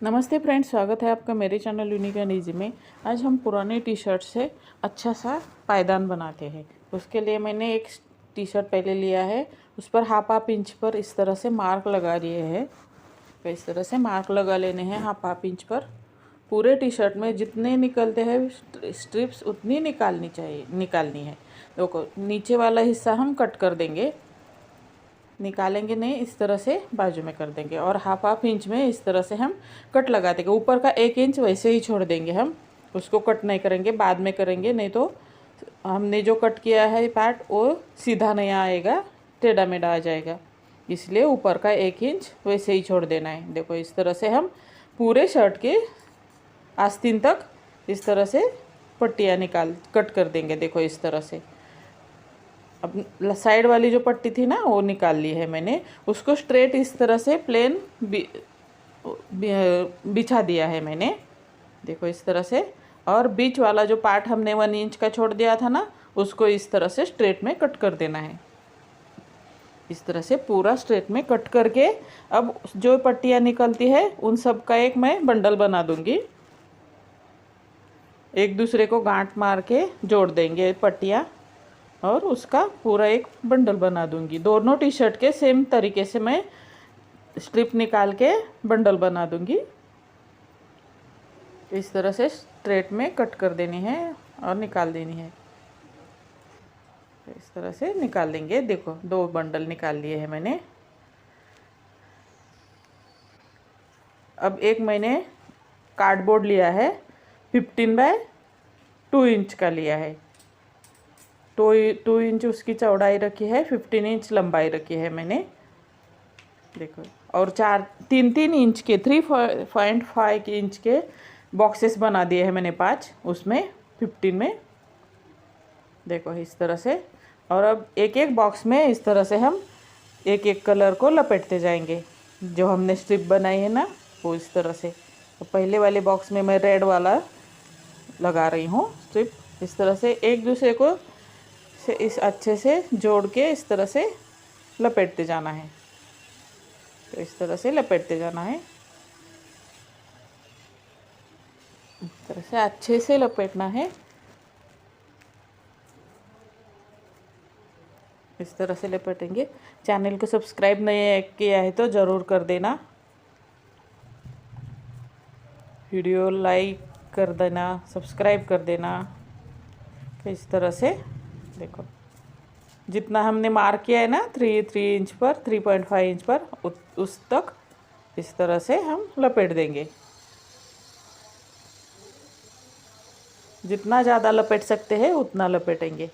नमस्ते फ्रेंड्स, स्वागत है आपका मेरे चैनल यूनिक एंड ईजी में। आज हम पुराने टी शर्ट से अच्छा सा पायदान बनाते हैं। उसके लिए मैंने एक टी शर्ट पहले लिया है, उस पर हाफ इंच पर इस तरह से मार्क लगा लिए हैं। तो इस तरह से मार्क लगा लेने हैं हाफ इंच पर। पूरे टी शर्ट में जितने निकलते हैं स्ट्रिप्स उतनी निकालनी है। देखो, नीचे वाला हिस्सा हम कट कर देंगे, निकालेंगे नहीं, इस तरह से बाजू में कर देंगे और हाफ इंच में इस तरह से हम कट लगा देंगे। ऊपर का 1 इंच वैसे ही छोड़ देंगे, हम उसको कट नहीं करेंगे, बाद में करेंगे, नहीं तो हमने जो कट किया है पार्ट वो सीधा नहीं आएगा, टेढ़ा मेढ़ा आ जाएगा। इसलिए ऊपर का 1 इंच वैसे ही छोड़ देना है। देखो, इस तरह से हम पूरे शर्ट के आस्तीन तक इस तरह से पट्टियाँ कट कर देंगे। देखो, इस तरह से अब साइड वाली जो पट्टी थी ना वो निकाल ली है मैंने, उसको स्ट्रेट इस तरह से प्लेन बिछा दिया है मैंने। देखो, इस तरह से। और बीच वाला जो पार्ट हमने 1 इंच का छोड़ दिया था ना, उसको इस तरह से स्ट्रेट में कट कर देना है। इस तरह से पूरा स्ट्रेट में कट करके अब जो पट्टियाँ निकलती है उन सब का एक मैं बंडल बना दूंगी। एक दूसरे को गांठ मार के जोड़ देंगे पट्टियाँ और उसका पूरा एक बंडल बना दूंगी। दोनों टी शर्ट के सेम तरीके से मैं स्ट्रिप निकाल के बंडल बना दूंगी। इस तरह से स्ट्रेट में कट कर देनी है और निकाल देनी है। इस तरह से निकाल देंगे। देखो, 2 बंडल निकाल लिए हैं मैंने। अब एक मैंने कार्डबोर्ड लिया है, 15 बाय 2 इंच का लिया है। 2 इंच उसकी चौड़ाई रखी है, 15 इंच लंबाई रखी है मैंने। देखो, और 3-3 इंच के 3.5 इंच के बॉक्सेस बना दिए हैं मैंने 5 उसमें 15 में। देखो, इस तरह से। और अब एक एक बॉक्स में इस तरह से हम एक एक कलर को लपेटते जाएंगे। जो हमने स्ट्रिप बनाई है ना वो इस तरह से। तो पहले वाले बॉक्स में मैं रेड वाला लगा रही हूँ स्ट्रिप। इस तरह से एक दूसरे को इस अच्छे से जोड़ के इस तरह से लपेटते जाना है। तो इस तरह से लपेटते जाना है, इस तरह से अच्छे से लपेटना है। इस तरह से लपेटेंगे। चैनल को सब्सक्राइब नहीं किया है तो ज़रूर कर देना, वीडियो लाइक कर देना, सब्सक्राइब कर देना। तो इस तरह से देखो, जितना हमने मार्क किया है ना 3 इंच पर, 3.5 इंच पर, उस तक इस तरह से हम लपेट देंगे। जितना ज़्यादा लपेट सकते हैं उतना लपेटेंगे।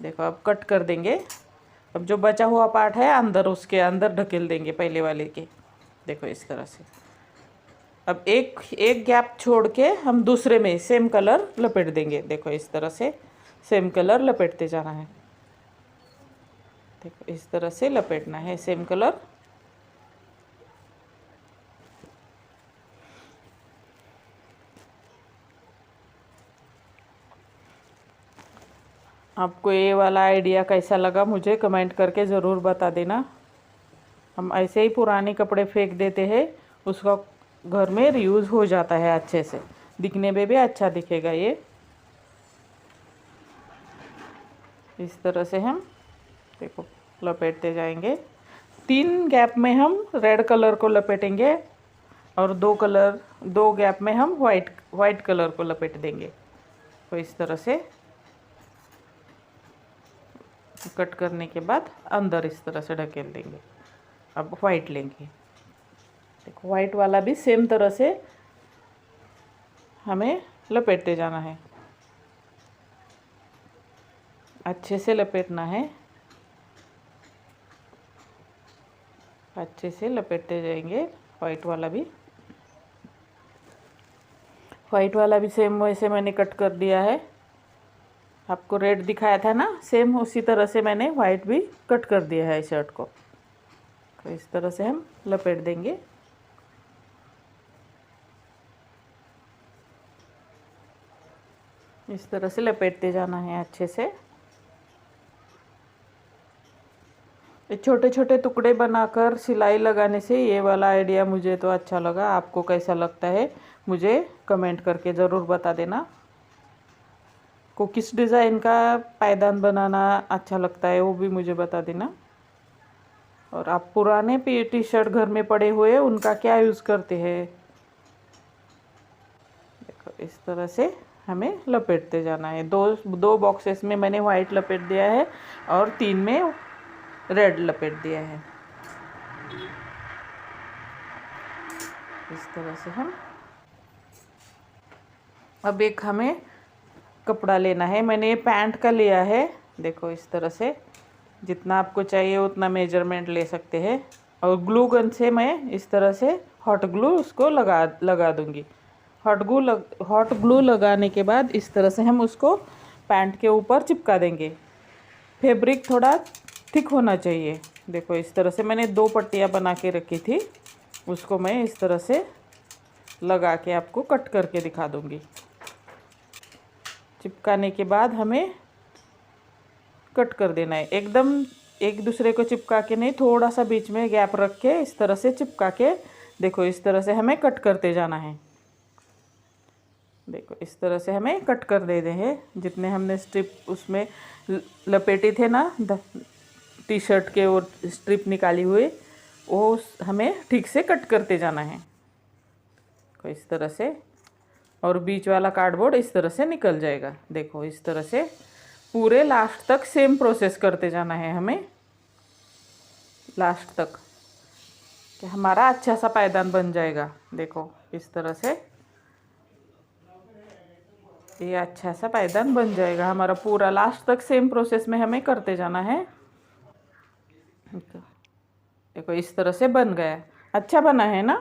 देखो, अब कट कर देंगे। अब जो बचा हुआ पार्ट है अंदर, उसके अंदर ढकेल देंगे पहले वाले के। देखो, इस तरह से। अब एक गैप छोड़ के हम दूसरे में सेम कलर लपेट देंगे। देखो, इस तरह से सेम कलर लपेटते जाना है। देखो, इस तरह से लपेटना है सेम कलर। आपको ये वाला आइडिया कैसा लगा मुझे कमेंट करके ज़रूर बता देना। हम ऐसे ही पुराने कपड़े फेंक देते हैं, उसका घर में रीयूज़ हो जाता है, अच्छे से दिखने में भी अच्छा दिखेगा ये। इस तरह से हम देखो लपेटते जाएंगे। 3 गैप में हम रेड कलर को लपेटेंगे और 2 गैप में हम वाइट कलर को लपेट देंगे। तो इस तरह से कट करने के बाद अंदर इस तरह से ढकेल देंगे। अब वाइट लेंगे। देखो, वाइट वाला भी सेम तरह से हमें लपेटते जाना है, अच्छे से लपेटना है, अच्छे से लपेटते जाएंगे। वाइट वाला भी सेम वैसे मैंने कट कर दिया है। आपको रेड दिखाया था ना, सेम उसी तरह से मैंने वाइट भी कट कर दिया है शर्ट को। तो इस तरह से हम लपेट देंगे। इस तरह से लपेटते जाना है अच्छे से। छोटे छोटे टुकड़े बनाकर सिलाई लगाने से ये वाला आइडिया मुझे तो अच्छा लगा। आपको कैसा लगता है मुझे कमेंट करके ज़रूर बता देना। को किस डिज़ाइन का पायदान बनाना अच्छा लगता है वो भी मुझे बता देना। और आप पुराने टी शर्ट घर में पड़े हुए उनका क्या यूज़ करते हैं। देखो इस तरह से हमें लपेटते जाना है। दो बॉक्सेस में मैंने वाइट लपेट दिया है और 3 में रेड लपेट दिया है। इस तरह से हम अब एक हमें कपड़ा लेना है। मैंने ये पैंट का लिया है। देखो इस तरह से जितना आपको चाहिए उतना मेजरमेंट ले सकते हैं। और ग्लू गन से मैं इस तरह से हॉट ग्लू उसको लगा दूंगी। हॉट ग्लू लगाने के बाद इस तरह से हम उसको पैंट के ऊपर चिपका देंगे। फैब्रिक थोड़ा थिक होना चाहिए। देखो इस तरह से मैंने 2 पट्टियाँ बना के रखी थी, उसको मैं इस तरह से लगा के आपको कट करके दिखा दूंगी। चिपकाने के बाद हमें कट कर देना है। एकदम एक दूसरे को चिपका के नहीं, थोड़ा सा बीच में गैप रख के इस तरह से चिपका के देखो इस तरह से हमें कट करते जाना है। देखो इस तरह से हमें कट कर दे रहे हैं। जितने हमने स्ट्रिप उसमें लपेटे थे ना टी शर्ट के और स्ट्रिप निकाली हुई वो हमें ठीक से कट करते जाना है। तो इस तरह से और बीच वाला कार्डबोर्ड इस तरह से निकल जाएगा। देखो इस तरह से पूरे लास्ट तक सेम प्रोसेस करते जाना है हमें, लास्ट तक कि हमारा अच्छा सा पायदान बन जाएगा। देखो इस तरह से ये अच्छा सा पायदान बन जाएगा हमारा। पूरा लास्ट तक सेम प्रोसेस में हमें करते जाना है। देखो इस तरह से बन गया। अच्छा बना है ना।